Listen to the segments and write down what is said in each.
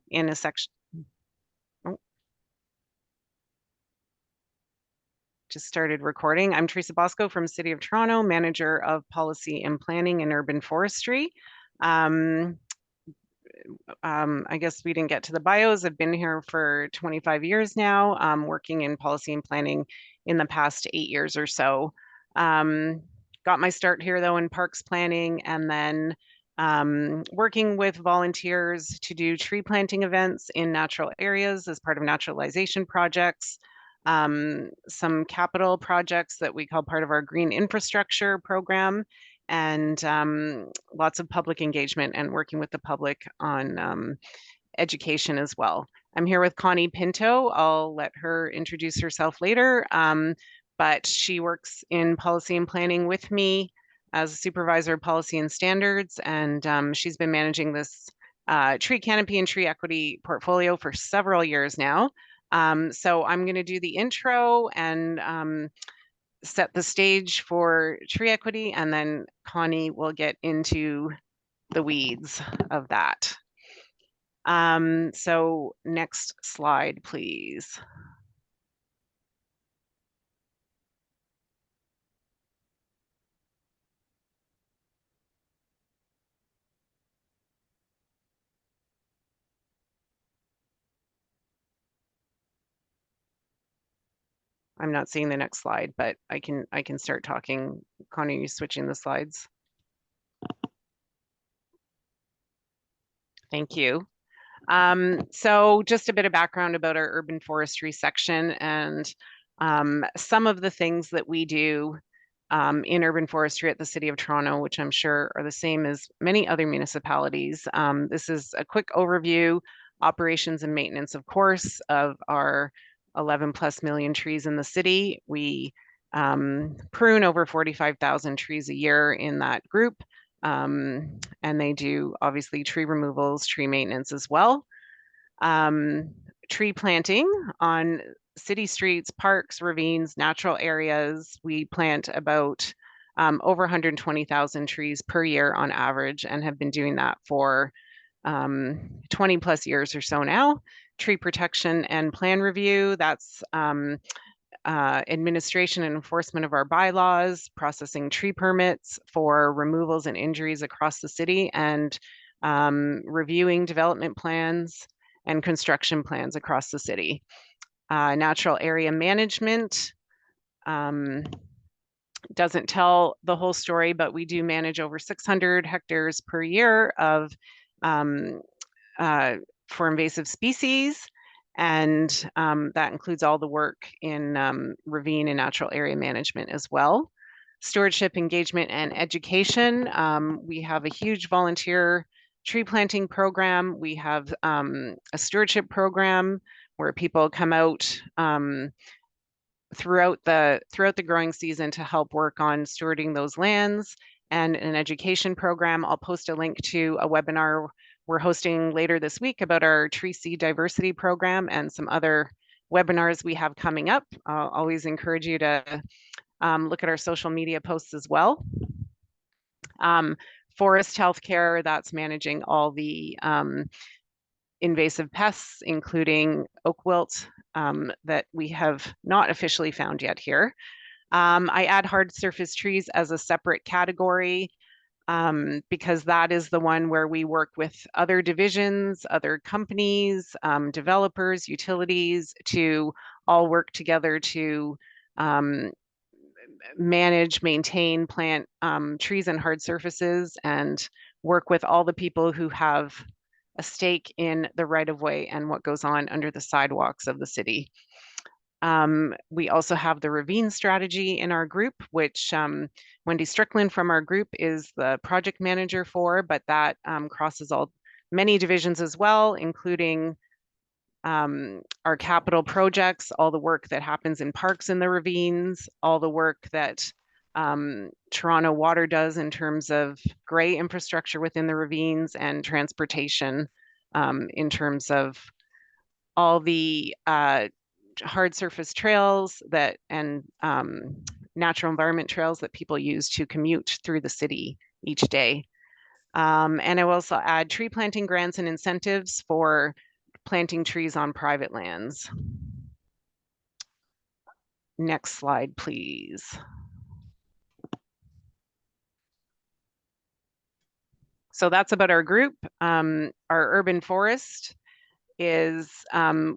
in a section. Oh, just started recording. I'm Teresa Bosco from City of Toronto, Manager of Policy and Planning and Urban Forestry. I guess we didn't get to the bios. I've been here for 25 years now, working in policy and planning in the past 8 years or so. Got my start here though in parks planning, and then working with volunteers to do tree planting events in natural areas as part of naturalization projects. Some capital projects that we call part of our green infrastructure program, and lots of public engagement and working with the public on education as well. I'm here with Connie Pinto. I'll let her introduce herself later, but she works in policy and planning with me as a supervisor of policy and standards, and she's been managing this tree canopy and tree equity portfolio for several years now. So I'm going to do the intro and set the stage for tree equity, and then Connie will get into the weeds of that. So next slide, please. I'm not seeing the next slide, but I can start talking. Connie, are you switching the slides? Thank you. So just a bit of background about our urban forestry section and some of the things that we do in urban forestry at the City of Toronto, which I'm sure are the same as many other municipalities. This is a quick overview, operations and maintenance, of course, of our 11 plus million trees in the city. We prune over 45,000 trees a year in that group. And they do obviously tree removals, tree maintenance as well. Tree planting on city streets, parks, ravines, natural areas. We plant about over 120,000 trees per year on average, and have been doing that for 20 plus years or so now. Tree protection and plan review, that's administration and enforcement of our bylaws, processing tree permits for removals and injuries across the city, and reviewing development plans and construction plans across the city. Natural area management doesn't tell the whole story, but we do manage over 600 hectares per year of for invasive species. And that includes all the work in ravine and natural area management as well. Stewardship, engagement, and education. We have a huge volunteer tree planting program. We have a stewardship program where people come out throughout the growing season to help work on stewarding those lands, and an education program. I'll post a link to a webinar we're hosting later this week about our tree seed diversity program and some other webinars we have coming up. I'll always encourage you to look at our social media posts as well. Forest healthcare, that's managing all the invasive pests, including oak wilt, that we have not officially found yet here. I add hard surface trees as a separate category because that is the one where we work with other divisions, other companies, developers, utilities to all work together to manage, maintain, plant trees and hard surfaces, and work with all the people who have a stake in the right-of-way and what goes on under the sidewalks of the city. We also have the ravine strategy in our group, which Wendy Strickland from our group is the project manager for, but that crosses many divisions as well, including our capital projects, all the work that happens in parks in the ravines, all the work that Toronto Water does in terms of gray infrastructure within the ravines, and transportation in terms of all the hard surface trails that and natural environment trails that people use to commute through the city each day. And I will also add tree planting grants and incentives for planting trees on private lands. Next slide, please. So that's about our group. Our urban forest is,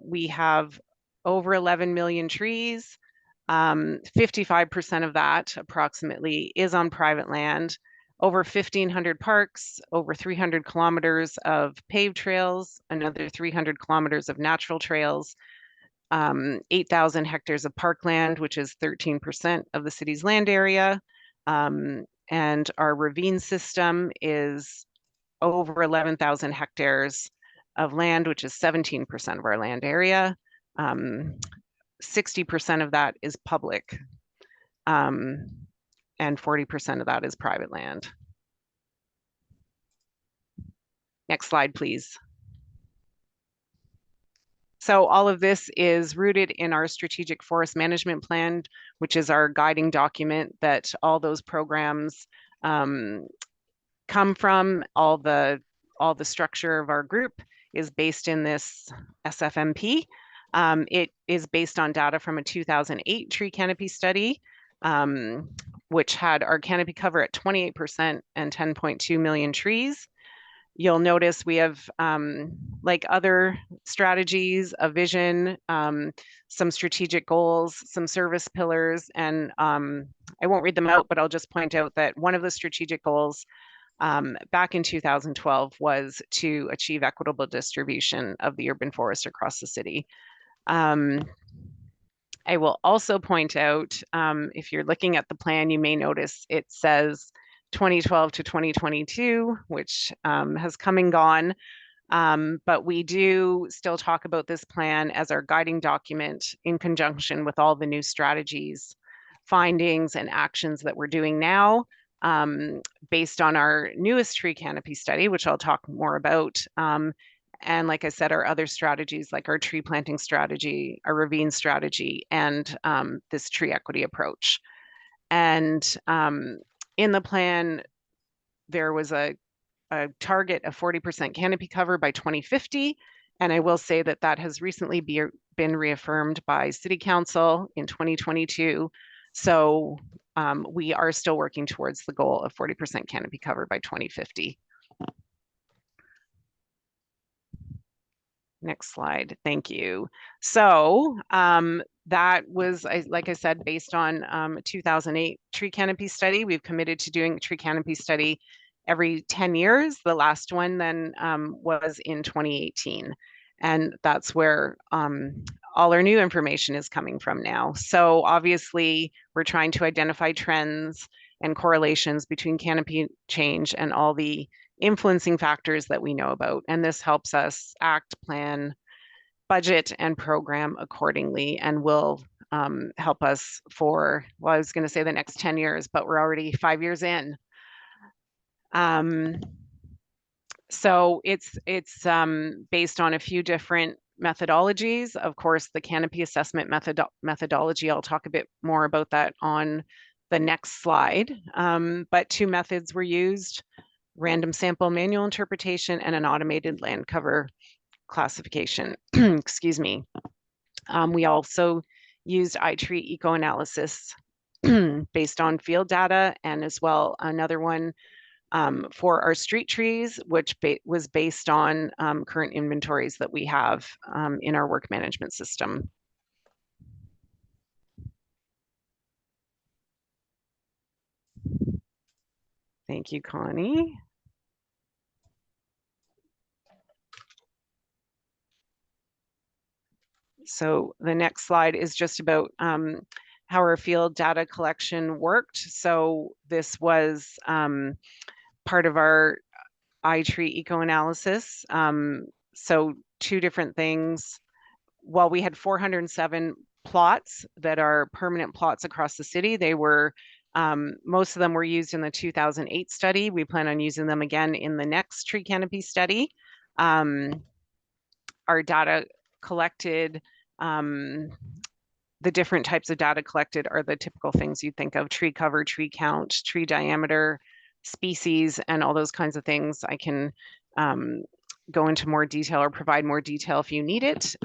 we have over 11 million trees. 55% of that approximately is on private land, over 1,500 parks, over 300 kilometers of paved trails, another 300 kilometers of natural trails, 8,000 hectares of parkland, which is 13% of the city's land area. And our ravine system is over 11,000 hectares of land, which is 17% of our land area. 60% of that is public, and 40% of that is private land. Next slide, please. So all of this is rooted in our strategic forest management plan, which is our guiding document that all those programs come from. All the structure of our group is based in this SFMP. It is based on data from a 2008 tree canopy study, which had our canopy cover at 28% and 10.2 million trees. You'll notice we have, like other strategies, a vision, some strategic goals, some service pillars, and I won't read them out, but I'll just point out that one of the strategic goals back in 2012 was to achieve equitable distribution of the urban forest across the city. I will also point out, if you're looking at the plan, you may notice it says 2012 to 2022, which has come and gone. But we do still talk about this plan as our guiding document in conjunction with all the new strategies, findings, and actions that we're doing now, based on our newest tree canopy study, which I'll talk more about. And like I said, our other strategies, like our tree planting strategy, our ravine strategy, and this tree equity approach. And in the plan, there was a target of 40% canopy cover by 2050. And I will say that that has recently been reaffirmed by City Council in 2022. So we are still working towards the goal of 40% canopy cover by 2050. Next slide. Thank you. So that was, like I said, based on a 2008 tree canopy study. We've committed to doing a tree canopy study every 10 years. The last one then was in 2018. And that's where all our new information is coming from now. So obviously, we're trying to identify trends and correlations between canopy change and all the influencing factors that we know about. And this helps us act, plan, budget, and program accordingly, and will help us for, well, I was going to say the next 10 years, but we're already 5 years in. So it's based on a few different methodologies. Of course, the canopy assessment methodology, I'll talk a bit more about that on the next slide. But two methods were used: random sample manual interpretation and an automated land cover classification. Excuse me. We also used iTree eco-analysis based on field data, and as well another one for our street trees, which was based on current inventories that we have in our work management system. Thank you, Connie. So the next slide is just about how our field data collection worked. So this was part of our iTree eco-analysis. So two different things. While we had 407 plots that are permanent plots across the city, they were, most of them were used in the 2008 study. We plan on using them again in the next tree canopy study. Our data collected, the different types of data collected are the typical things you'd think of: tree cover, tree count, tree diameter, species and all those kinds of things. I can go into more detail or provide more detail if you need it.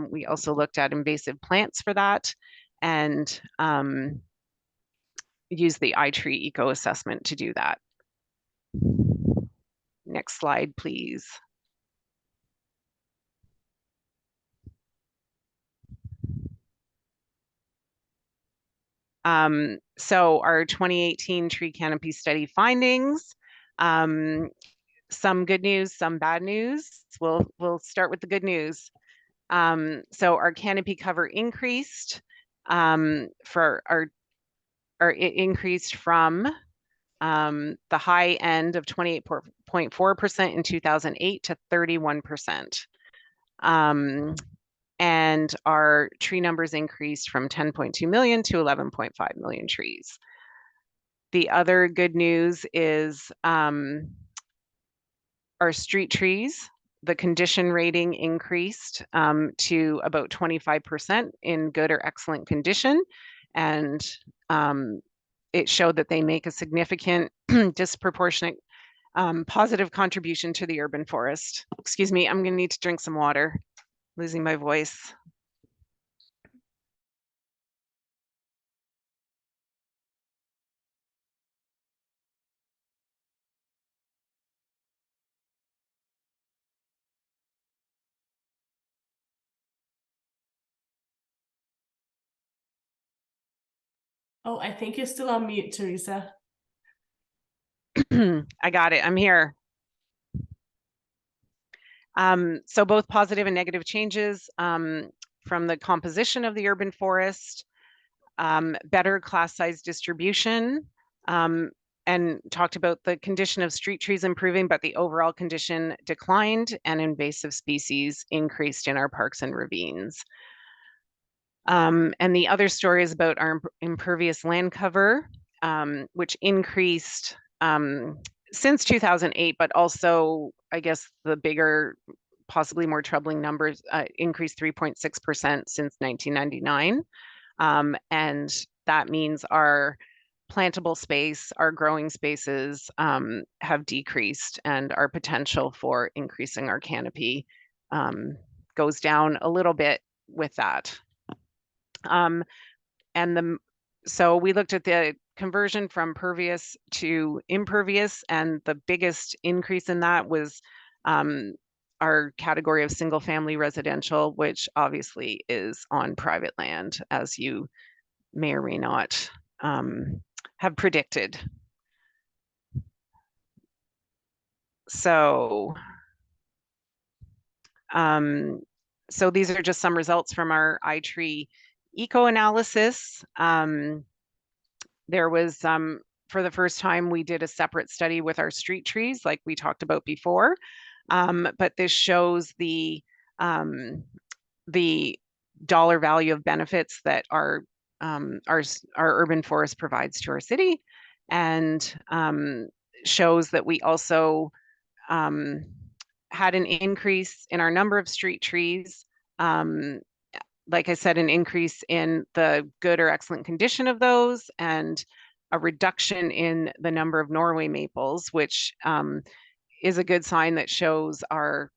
We also looked at invasive plants for that and use the iTree eco assessment to do that. Next slide, please. So our 2018 tree canopy study findings, some good news, some bad news. We'll start with the good news. So our canopy cover increased for it increased from the high end of 28.4% in 2008 to 31%. And our tree numbers increased from 10.2 million to 11.5 million trees. The other good news is our street trees, the condition rating increased to about 25% in good or excellent condition. And it showed that they make a significant disproportionate positive contribution to the urban forest. Excuse me, I'm going to need to drink some water. Losing my voice. Oh, I think you're still on mute, Teresa. I got it. I'm here. So both positive and negative changes from the composition of the urban forest, better class size distribution, and talked about the condition of street trees improving, but the overall condition declined and invasive species increased in our parks and ravines. And the other story is about our impervious land cover, which increased since 2008, but also, I guess, the bigger, possibly more troubling numbers increased 3.6% since 1999. And that means our plantable space, our growing spaces have decreased, and our potential for increasing our canopy goes down a little bit with that. So we looked at the conversion from pervious to impervious, and the biggest increase in that was our category of single family residential, which obviously is on private land, as you may or may not have predicted. So these are just some results from our iTree eco analysis. There was for the first time, we did a separate study with our street trees, like we talked about before. But this shows the dollar value of benefits that our urban forest provides to our city, and shows that we also had an increase in our number of street trees. Like I said, an increase in the good or excellent condition of those, and a reduction in the number of Norway maples, which is a good sign that shows our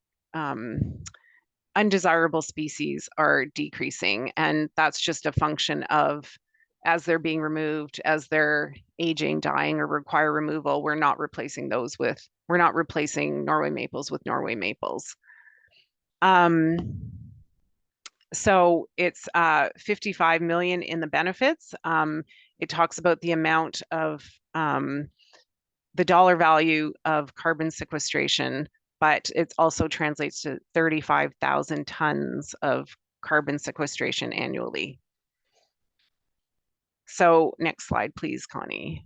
undesirable species are decreasing. And that's just a function of, as they're being removed, as they're aging, dying, or require removal, we're not replacing Norway maples with Norway maples. So it's 55 million in the benefits. It talks about the amount of the dollar value of carbon sequestration, but it also translates to 35,000 tons of carbon sequestration annually. So next slide, please, Connie.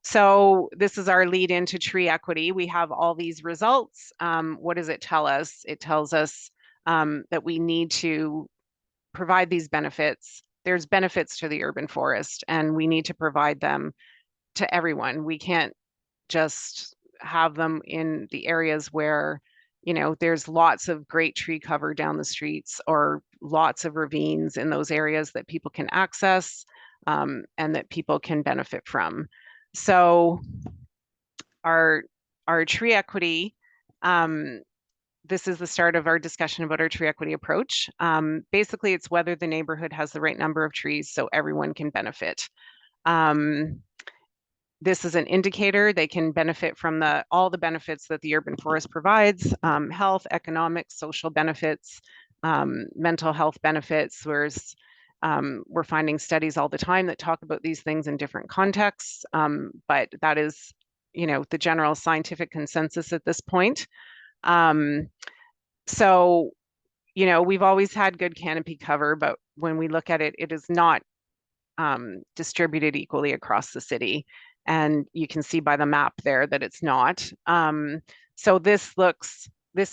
So this is our lead into tree equity. We have all these results. What does it tell us? It tells us that we need to provide these benefits. There's benefits to the urban forest, and we need to provide them to everyone. We can't just have them in the areas where, there's lots of great tree cover down the streets, or lots of ravines in those areas that people can access. and that people can benefit from. So our tree equity, this is the start of our discussion about our tree equity approach. Basically, it's whether the neighborhood has the right number of trees so everyone can benefit. This is an indicator. They can benefit from all the benefits that the urban forest provides, health, economic, social benefits, mental health benefits. Whereas we're finding studies all the time that talk about these things in different contexts, but that is, the general scientific consensus at this point. So, we've always had good canopy cover, but when we look at it, it is not distributed equally across the city. And you can see by the map there that it's not. So this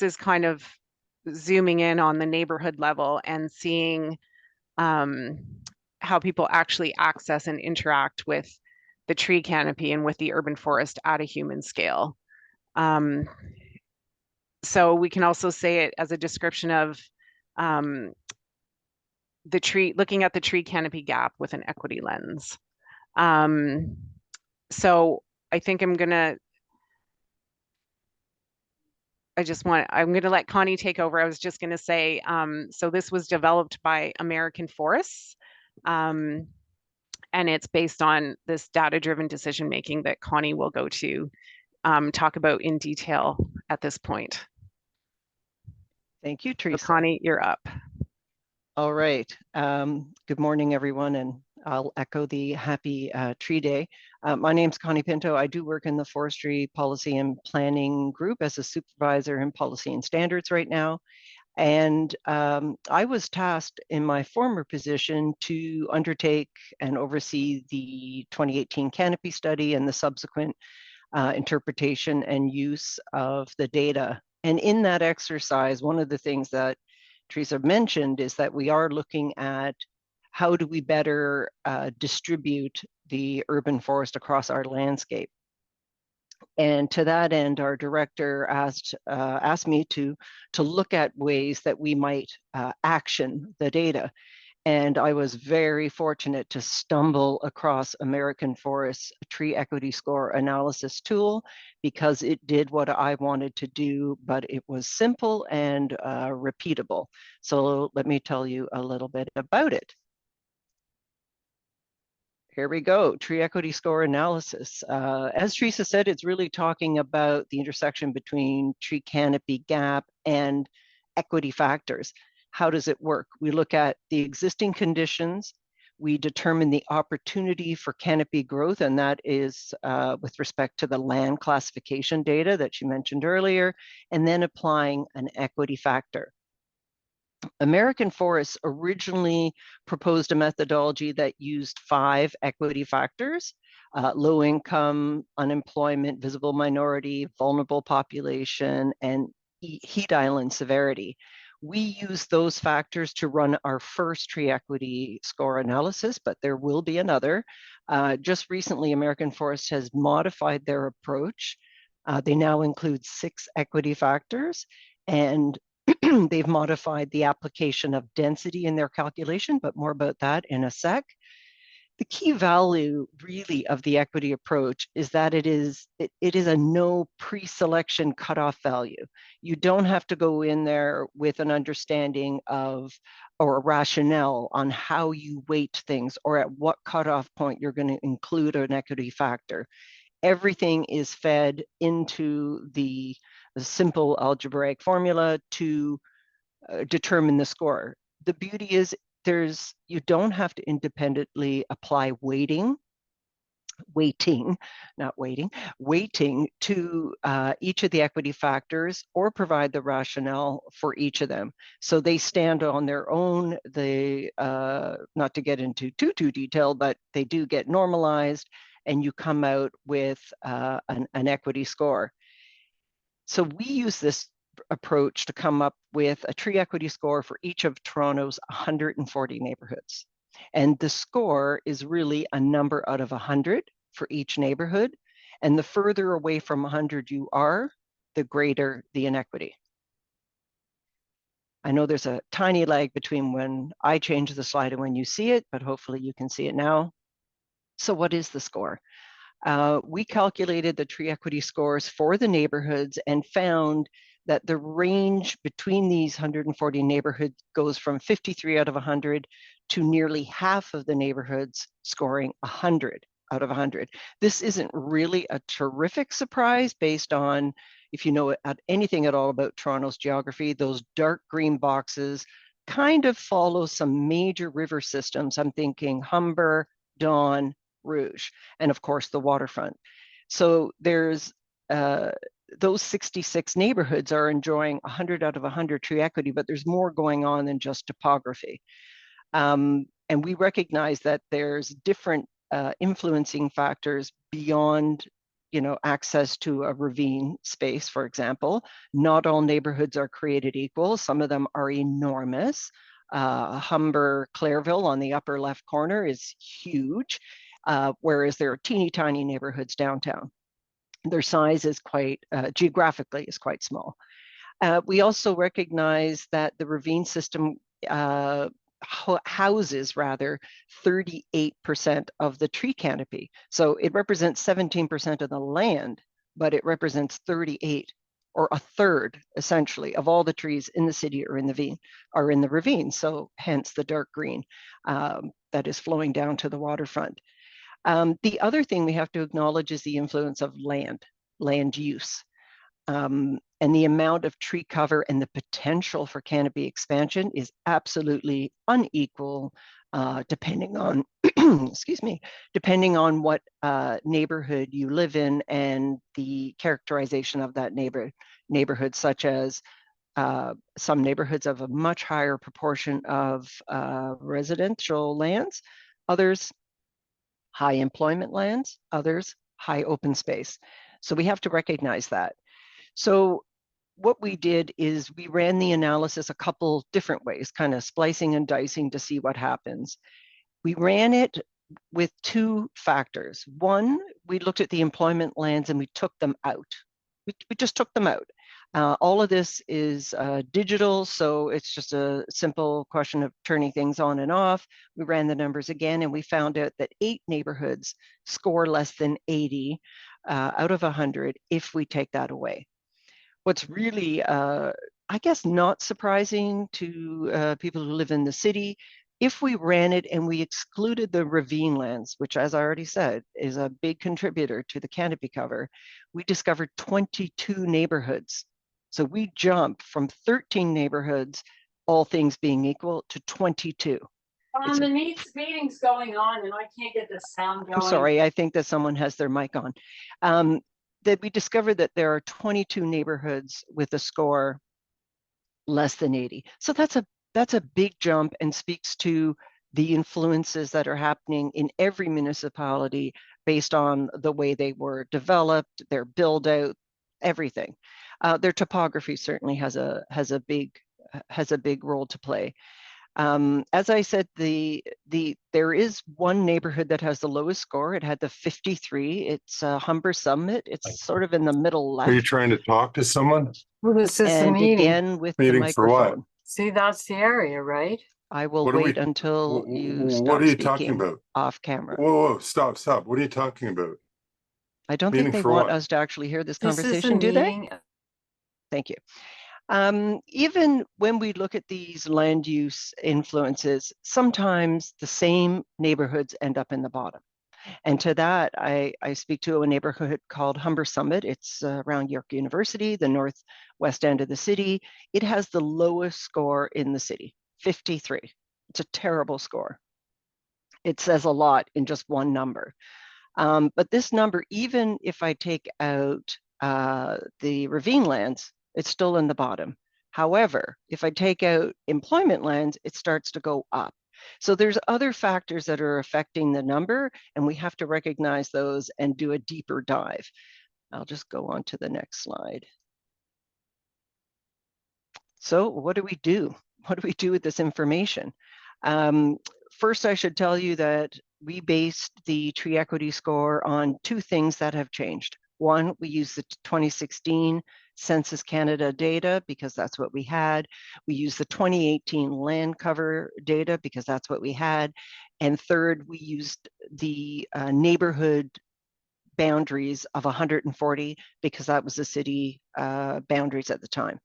is kind of zooming in on the neighborhood level and seeing how people actually access and interact with the tree canopy and with the urban forest at a human scale. So we can also say it as a description of looking at the tree canopy gap with an equity lens. So I think I'm gonna let Connie take over. I was just gonna say, so this was developed by American Forests, and it's based on this data-driven decision making that Connie will go to talk about in detail at this point. Thank you, Teresa. So Connie, you're up. All right. Good morning, everyone, and I'll echo the happy Tree Day. My name's Connie Pinto. I do work in the Forestry Policy and Planning Group as a supervisor in policy and standards right now. And I was tasked in my former position to undertake and oversee the 2018 canopy study and the subsequent interpretation and use of the data. And in that exercise, one of the things that Teresa mentioned is that we are looking at how do we better distribute the urban forest across our landscape. And to that end, our director asked me to look at ways that we might action the data. And I was very fortunate to stumble across American Forest's tree equity score analysis tool because it did what I wanted to do, but it was simple and repeatable. So let me tell you a little bit about it. Here we go, tree equity score analysis. As Teresa said, it's really talking about the intersection between tree canopy gap and equity factors. How does it work? We look at the existing conditions, we determine the opportunity for canopy growth, and that is with respect to the land classification data that you mentioned earlier, and then applying an equity factor. American Forests originally proposed a methodology that used 5 equity factors: low income, unemployment, visible minority, vulnerable population, and heat island severity. We use those factors to run our first tree equity score analysis, but there will be another. Just recently, American Forest has modified their approach. They now include 6 equity factors, and they've modified the application of density in their calculation, but more about that in a sec. The key value really of the equity approach is that it is a no pre-selection cutoff value. You don't have to go in there with an understanding of or a rationale on how you weight things or at what cutoff point you're going to include an equity factor. Everything is fed into the simple algebraic formula to determine the score. The beauty is you don't have to independently apply weighting to each of the equity factors or provide the rationale for each of them. So they stand on their own. They, not to get into too detail, but they do get normalized and you come out with an equity score. So we use this approach to come up with a tree equity score for each of Toronto's 140 neighborhoods. And the score is really a number out of 100 for each neighborhood. And the further away from 100 you are, the greater the inequity. I know there's a tiny lag between when I change the slide and when you see it, but hopefully you can see it now. So what is the score? We calculated the tree equity scores for the neighborhoods and found that the range between these 140 neighborhoods goes from 53 out of 100 to nearly half of the neighborhoods scoring 100 out of 100. This isn't really a terrific surprise based on, if you know anything at all about Toronto's geography, those dark green boxes kind of follow some major river systems. I'm thinking Humber, Don, Rouge, and of course the waterfront. So there's those 66 neighborhoods are enjoying 100 out of 100 tree equity, but there's more going on than just topography. And we recognize that there's different influencing factors beyond, access to a ravine space, for example. Not all neighborhoods are created equal. Some of them are enormous. Humber Clairville on the upper left corner is huge, whereas there are teeny tiny neighborhoods downtown. Their size is quite, geographically is quite small. We also recognize that the ravine system houses rather 38% of the tree canopy. So it represents 17% of the land, but it represents 38 or a third essentially of all the trees in the city or in the ravine. So hence the dark green that is flowing down to the waterfront. The other thing we have to acknowledge is the influence of land use. And the amount of tree cover and the potential for canopy expansion is absolutely unequal, depending on, excuse me, depending on what neighborhood you live in and the characterization of that neighborhood, such as some neighborhoods have a much higher proportion of residential lands, others high employment lands, others high open space. So we have to recognize that. So what we did is we ran the analysis a couple different ways, kind of splicing and dicing to see what happens. We ran it with two factors. One, we looked at the employment lands and we took them out. We just took them out. All of this is digital, so it's just a simple question of turning things on and off. We ran the numbers again and we found out that 8 neighborhoods score less than 80 out of 100 if we take that away. What's really, I guess, not surprising to people who live in the city, if we ran it and we excluded the ravine lands, which, as I already said, is a big contributor to the canopy cover, we discovered 22 neighborhoods. So we jumped from 13 neighborhoods, all things being equal, to 22. The meeting's going on and I can't get the sound going. I'm sorry, I think that someone has their mic on. That we discovered that there are 22 neighborhoods with a score less than 80. So that's a big jump and speaks to the influences that are happening in every municipality based on the way they were developed, their build out, everything. Their topography certainly has a big role to play. As I said, there is one neighborhood that has the lowest score. It had the 53. It's Humber Summit. It's sort of in the middle left. Are you trying to talk to someone? Well, this is the And meeting. again with the Meeting for what? microphone. See, that's the area, right? I will What are wait we- until you stop What are you speaking talking about? off camera. Whoa, stop. What are you talking about? I don't Meeting think they for want what? us to actually hear this This is conversation, a do they? meeting. Thank you. Even when we look at these land use influences, sometimes the same neighborhoods end up in the bottom. And to that, I speak to a neighborhood called Humber Summit. It's around York University, the northwest end of the city. It has the lowest score in the city, 53. It's a terrible score. It says a lot in just one number. But this number, even if I take out the ravine lands, it's still in the bottom. However, if I take out employment lands, it starts to go up. So there's other factors that are affecting the number, and we have to recognize those and do a deeper dive. I'll just go on to the next slide. So what do we do? What do we do with this information? First, I should tell you that we based the tree equity score on 2 things that have changed. One, we use the 2016 Census Canada data because that's what we had. We use the 2018 land cover data because that's what we had. And third, we used the neighborhood boundaries of 140 because that was the city boundaries at the time.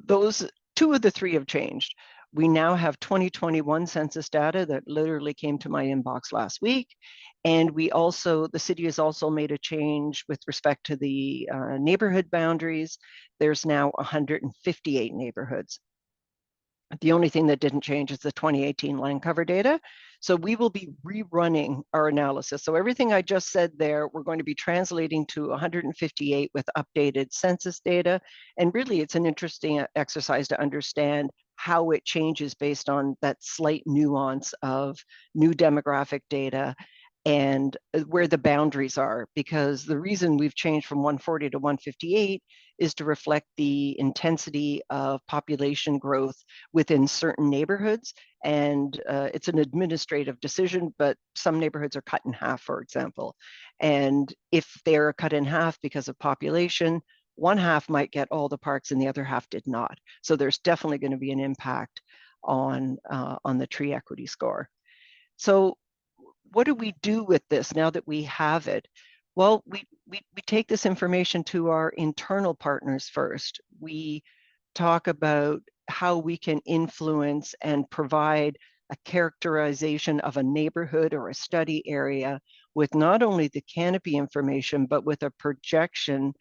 Those two of the three have changed. We now have 2021 census data that literally came to my inbox last week. And we also, the city has also made a change with respect to the neighborhood boundaries. There's now 158 neighborhoods. The only thing that didn't change is the 2018 land cover data. So we will be rerunning our analysis. So everything I just said there, we're going to be translating to 158 with updated census data. And really, it's an interesting exercise to understand how it changes based on that slight nuance of new demographic data and where the boundaries are, because the reason we've changed from 140 to 158 is to reflect the intensity of population growth within certain neighborhoods. And it's an administrative decision, but some neighborhoods are cut in half, for example. And if they're cut in half because of population, one half might get all the parks and the other half did not. So there's definitely going to be an impact on the tree equity score. So what do we do with this now that we have it? Well, we take this information to our internal partners first. We talk about how we can influence and provide a characterization of a neighborhood or a study area with not only the canopy information, but with a projection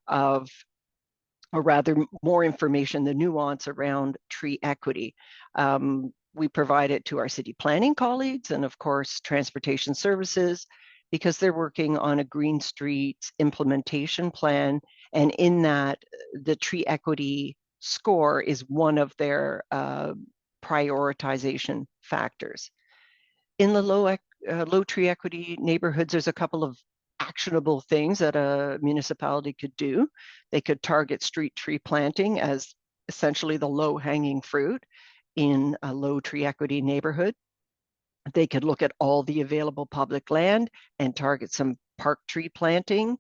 of, or rather more information, the nuance around tree equity. We provide it to our city planning colleagues and of course, transportation services, because they're working on a Green Streets implementation plan. And in that, the tree equity score is one of their prioritization factors. In the low tree equity neighborhoods, there's a couple of actionable things that a municipality could do. They could target street tree planting as essentially the low hanging fruit in a low tree equity neighborhood. They could look at all the available public land and target some park tree planting.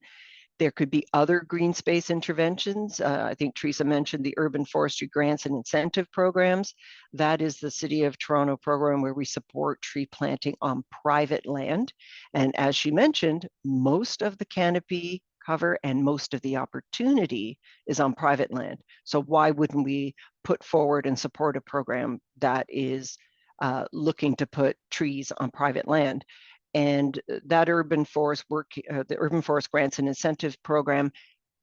There could be other green space interventions. I think Teresa mentioned the urban forestry grants and incentive programs. That is the City of Toronto program where we support tree planting on private land. And as she mentioned, most of the canopy cover and most of the opportunity is on private land. So why wouldn't we put forward and support a program that is looking to put trees on private land? And that urban forest work, the urban forest grants and incentive program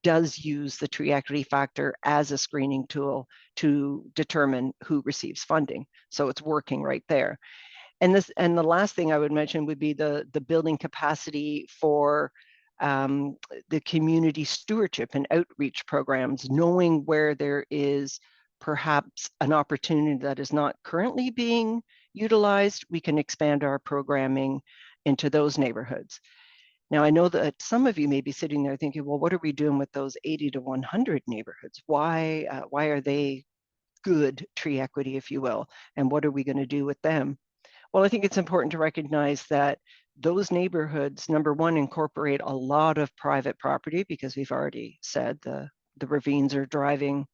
does use the tree equity factor as a screening tool to determine who receives funding. So it's working right there. And the last thing I would mention would be the building capacity for the community stewardship and outreach programs, knowing where there is perhaps an opportunity that is not currently being utilized, we can expand our programming into those neighborhoods. Now, I know that some of you may be sitting there thinking, well, what are we doing with those 80 to 100 neighborhoods? Why are they good tree equity, if you will? And what are we going to do with them? Well, I think it's important to recognize that those neighborhoods, number one, incorporate a lot of private property because we've already said the ravines are driving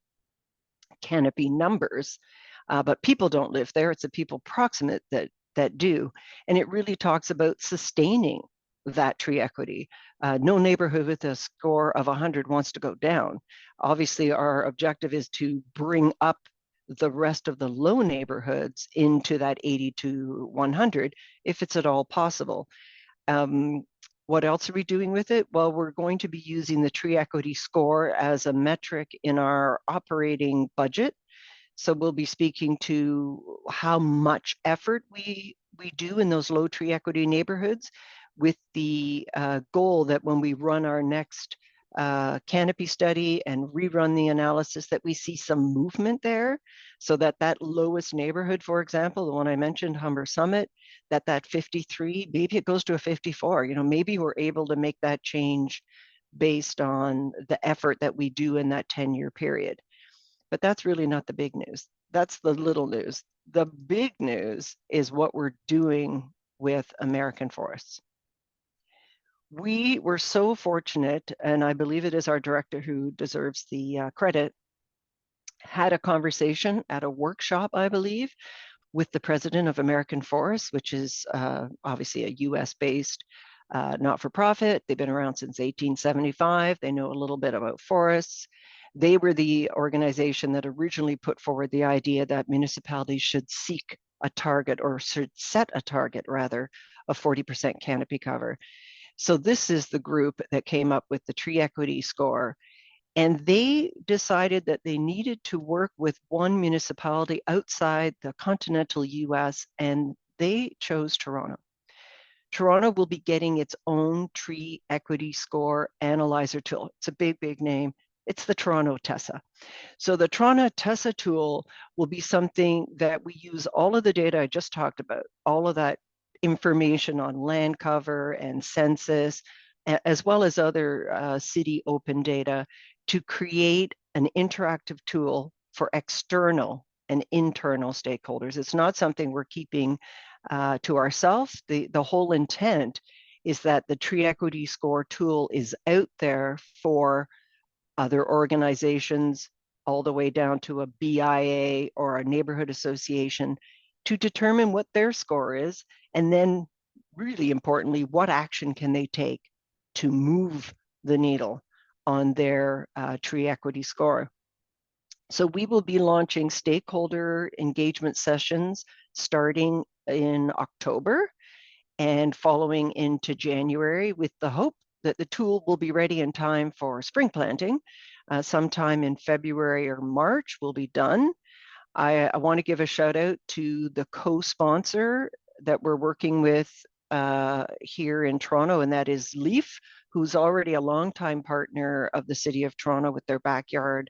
canopy numbers, but people don't live there. It's the people proximate that do. And it really talks about sustaining that tree equity. No neighborhood with a score of 100 wants to go down. Obviously, our objective is to bring up the rest of the low neighborhoods into that 80 to 100, if it's at all possible. What else are we doing with it? Well, we're going to be using the tree equity score as a metric in our operating budget. So we'll be speaking to how much effort we do in those low tree equity neighborhoods, with the goal that when we run our next canopy study and rerun the analysis, that we see some movement there, so that that lowest neighborhood, for example, the one I mentioned, Humber Summit, that 53, maybe it goes to a 54. You know, maybe we're able to make that change based on the effort that we do in that 10-year period. But that's really not the big news. That's the little news. The big news is what we're doing with American forests. We were so fortunate, and I believe it is our director who deserves the credit, had a conversation at a workshop, I believe, with the president of American Forests, which is obviously a US-based not-for-profit. They've been around since 1875. They know a little bit about forests. They were the organization that originally put forward the idea that municipalities should seek a target, or should set a target rather, of 40% canopy cover. So this is the group that came up with the tree equity score. And they decided that they needed to work with one municipality outside the continental US, and they chose Toronto. Toronto will be getting its own tree equity score analyzer tool. It's a big, big name. It's the Toronto TESA. So the Toronto TESA tool will be something that we use all of the data I just talked about, all of that information on land cover and census, as well as other city open data, to create an interactive tool for external and internal stakeholders. It's not something we're keeping to ourselves. The whole intent is that the tree equity score tool is out there for other organizations, all the way down to a BIA or a neighborhood association, to determine what their score is, and then really importantly, what action can they take to move the needle on their tree equity score. So we will be launching stakeholder engagement sessions starting in October and following into January, with the hope that the tool will be ready in time for spring planting. Sometime in February or March will be done. I want to give a shout out to the co-sponsor that we're working with here in Toronto, and that is LEAF, who's already a longtime partner of the City of Toronto with their backyard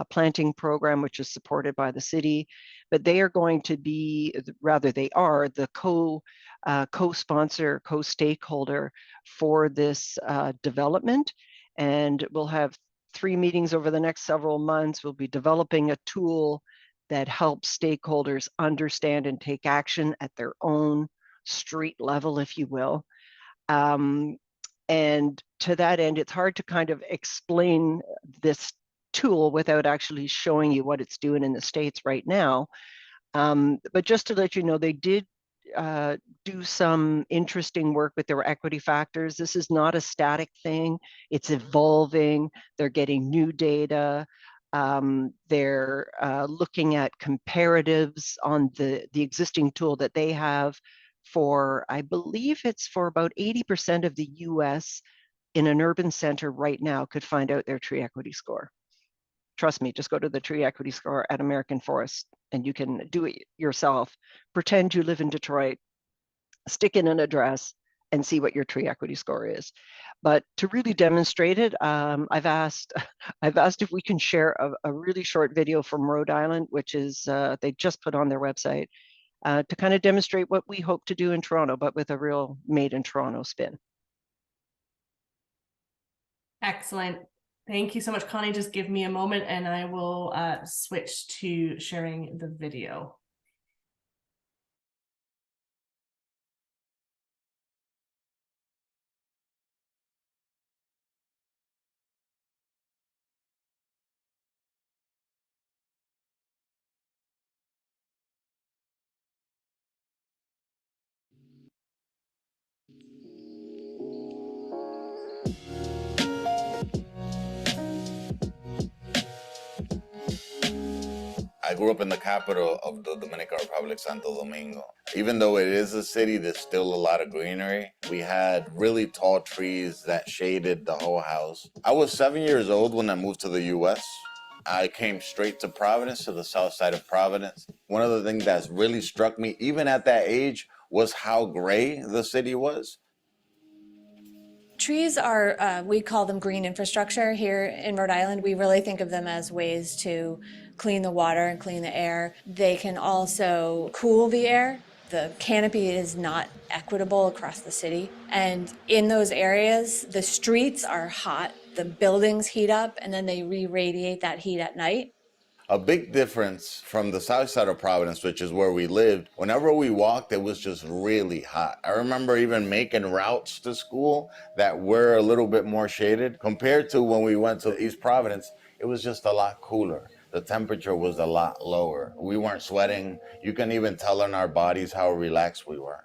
planting program, which is supported by the city. But they are going to be, rather they are, the co-sponsor, co-stakeholder for this development. And we'll have 3 meetings over the next several months. We'll be developing a tool that helps stakeholders understand and take action at their own street level, if you will. And to that end, it's hard to kind of explain this tool without actually showing you what it's doing in the States right now. But just to let you know, they did do some interesting work with their equity factors. This is not a static thing. It's evolving. They're getting new data. They're looking at comparatives on the existing tool that they have for, I believe it's for about 80% of the US in an urban center right now could find out their tree equity score. Trust me, just go to the tree equity score at American Forest and you can do it yourself. Pretend you live in Detroit, stick in an address and see what your tree equity score is. But to really demonstrate it, I've asked if we can share a really short video from Rhode Island, which is they just put on their website, to kind of demonstrate what we hope to do in Toronto, but with a real made in Toronto spin. Excellent. Thank you so much, Connie. Just give me a moment and I will switch to sharing the video. I grew up in the capital of the Dominican Republic, Santo Domingo. Even though it is a city, there's still a lot of greenery. We had really tall trees that shaded the whole house. I was 7 years old when I moved to the US. I came straight to Providence, to the south side of Providence. One of the things that's really struck me, even at that age, was how gray the city was. Trees are, we call them green infrastructure here in Rhode Island. We really think of them as ways to clean the water and clean the air. They can also cool the air. The canopy is not equitable across the city. And in those areas, the streets are hot, the buildings heat up, and then they re-radiate that heat at night. A big difference from the south side of Providence, which is where we lived, whenever we walked, it was just really hot. I remember even making routes to school that were a little bit more shaded. Compared to when we went to East Providence, it was just a lot cooler. the temperature was a lot lower. We weren't sweating. You can even tell in our bodies how relaxed we were.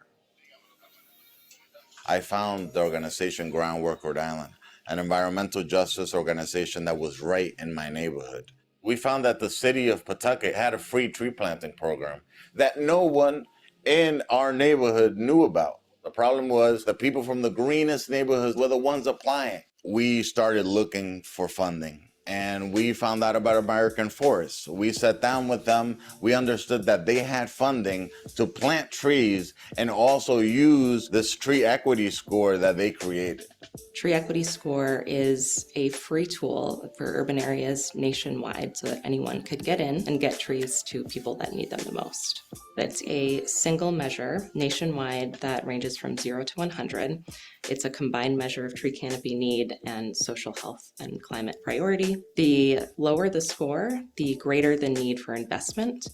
I found the organization Groundwork Rhode Island, an environmental justice organization that was right in my neighborhood. We found that the city of Pawtucket had a free tree planting program that no one in our neighborhood knew about. The problem was the people from the greenest neighborhoods were the ones applying. We started looking for funding and we found out about American Forests. We sat down with them. We understood that they had funding to plant trees and also use this tree equity score that they created. Tree Equity Score is a free tool for urban areas nationwide so that anyone could get in and get trees to people that need them the most. It's a single measure nationwide that ranges from 0 to 100. It's a combined measure of tree canopy need and social health and climate priority. The lower the score, the greater the need for investment.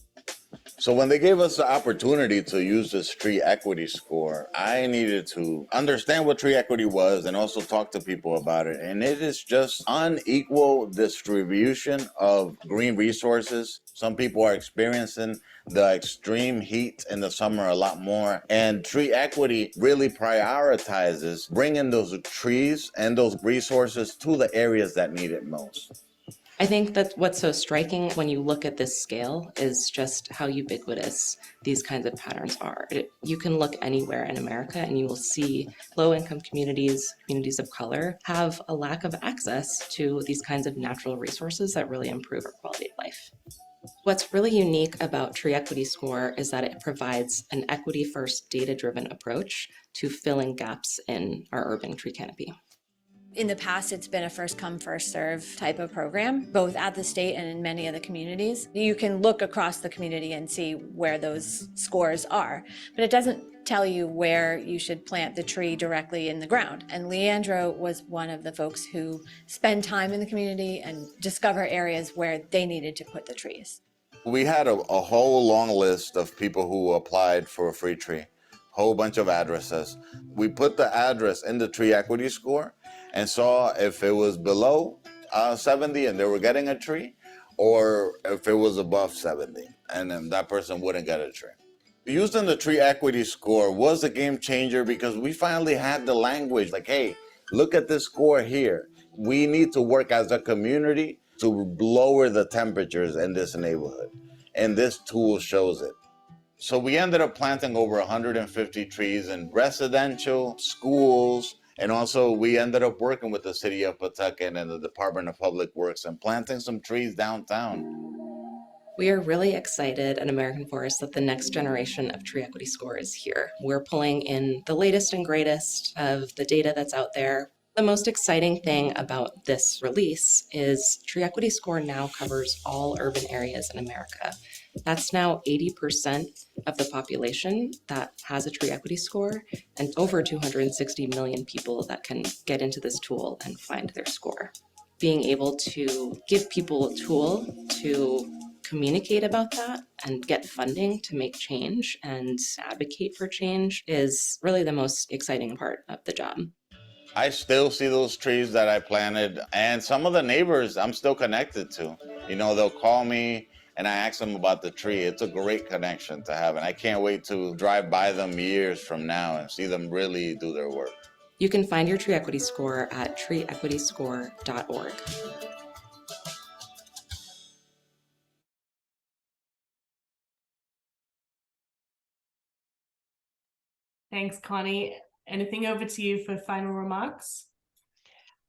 So when they gave us the opportunity to use this tree equity score, I needed to understand what tree equity was and also talk to people about it. And it is just unequal distribution of green resources. Some people are experiencing the extreme heat in the summer a lot more. And tree equity really prioritizes bringing those trees and those resources to the areas that need it most. I think that what's so striking when you look at this scale is just how ubiquitous these kinds of patterns are. You can look anywhere in America and you will see low-income communities, communities of color, have a lack of access to these kinds of natural resources that really improve our quality of life. What's really unique about Tree Equity Score is that it provides an equity-first, data-driven approach to filling gaps in our urban tree canopy. In the past, it's been a first come, first serve type of program, both at the state and in many of the communities. You can look across the community and see where those scores are, but it doesn't tell you where you should plant the tree directly in the ground. And Leandro was one of the folks who spend time in the community and discover areas where they needed to put the trees. We had a whole long list of people who applied for a free tree, whole bunch of addresses. We put the address in the tree equity score and saw if it was below 70 and they were getting a tree, or if it was above 70 and then that person wouldn't get a tree. Using the tree equity score was a game changer because we finally had the language like, hey, look at this score here. We need to work as a community to lower the temperatures in this neighborhood. And this tool shows it. So we ended up planting over 150 trees in residential, schools, and also we ended up working with the city of Pawtucket and the Department of Public Works and planting some trees downtown. We are really excited at American Forest that the next generation of Tree Equity Score is here. We're pulling in the latest and greatest of the data that's out there. The most exciting thing about this release is Tree Equity Score now covers all urban areas in America. That's now 80% of the population that has a Tree Equity Score and over 260 million people that can get into this tool and find their score. Being able to give people a tool to communicate about that and get funding to make change and advocate for change is really the most exciting part of the job. I still see those trees that I planted, and some of the neighbors I'm still connected to. You know, they'll call me and I ask them about the tree. It's a great connection to have, and I can't wait to drive by them years from now and see them really do their work. You can find your Tree Equity Score at treeequityscore.org. Thanks, Connie. Anything over to you for final remarks?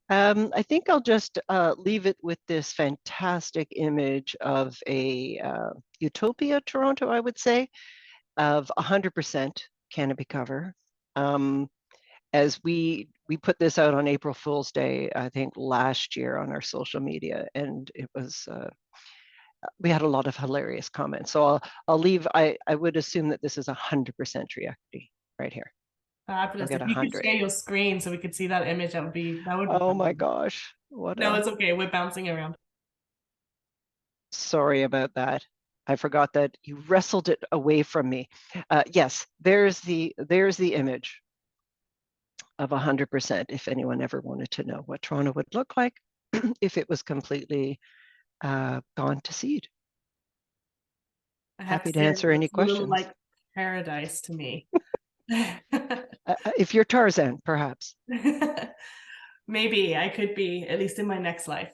I think I'll just leave it with this fantastic image of a utopia, Toronto, I would say, of 100% canopy cover. As we put this out on April Fool's Day, I think last year on our social media, and it was, we had a lot of hilarious comments. So I'll leave, I would assume that this is 100% tree equity right here. Fabulous. We'll If get you could 100. share your screen so we could see that image, that would be Oh my gosh. What No, it's okay. We're bouncing around. Sorry about that. I forgot that you wrestled it away from me. Yes, there's the image of 100%. If anyone ever wanted to know what Toronto would look like if it was completely gone to seed. I have Happy to say, answer it any looks a little questions. like paradise to me. If you're Tarzan, perhaps. Maybe I could be, at least in my next life.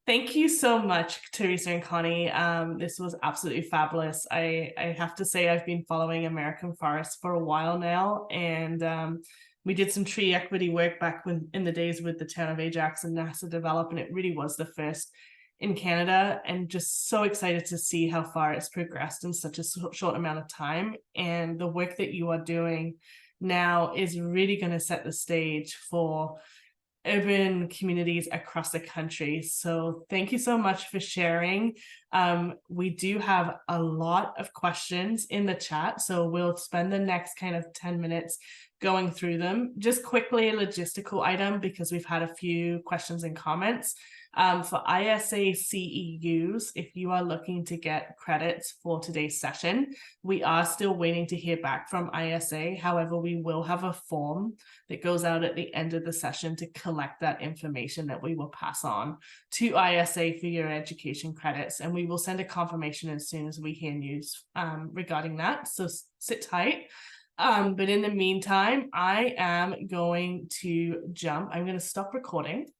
Thank you so much, Teresa and Connie. This was absolutely fabulous. I have to say I've been following American forests for a while now, and we did some tree equity work back in the days with the town of Ajax and NASA Develop, and it really was the first in Canada, and just so excited to see how far it's progressed in such a short amount of time. And the work that you are doing now is really going to set the stage for urban communities across the country. So thank you so much for sharing. We do have a lot of questions in the chat, so we'll spend the next kind of 10 minutes going through them. Just quickly, a logistical item, because we've had a few questions and comments. For ISA CEUs, if you are looking to get credits for today's session, we are still waiting to hear back from ISA. However, we will have a form that goes out at the end of the session to collect that information that we will pass on to ISA for your education credits. And we will send a confirmation as soon as we hear news regarding that. So sit tight. But in the meantime, I am going to I'm going to stop recording.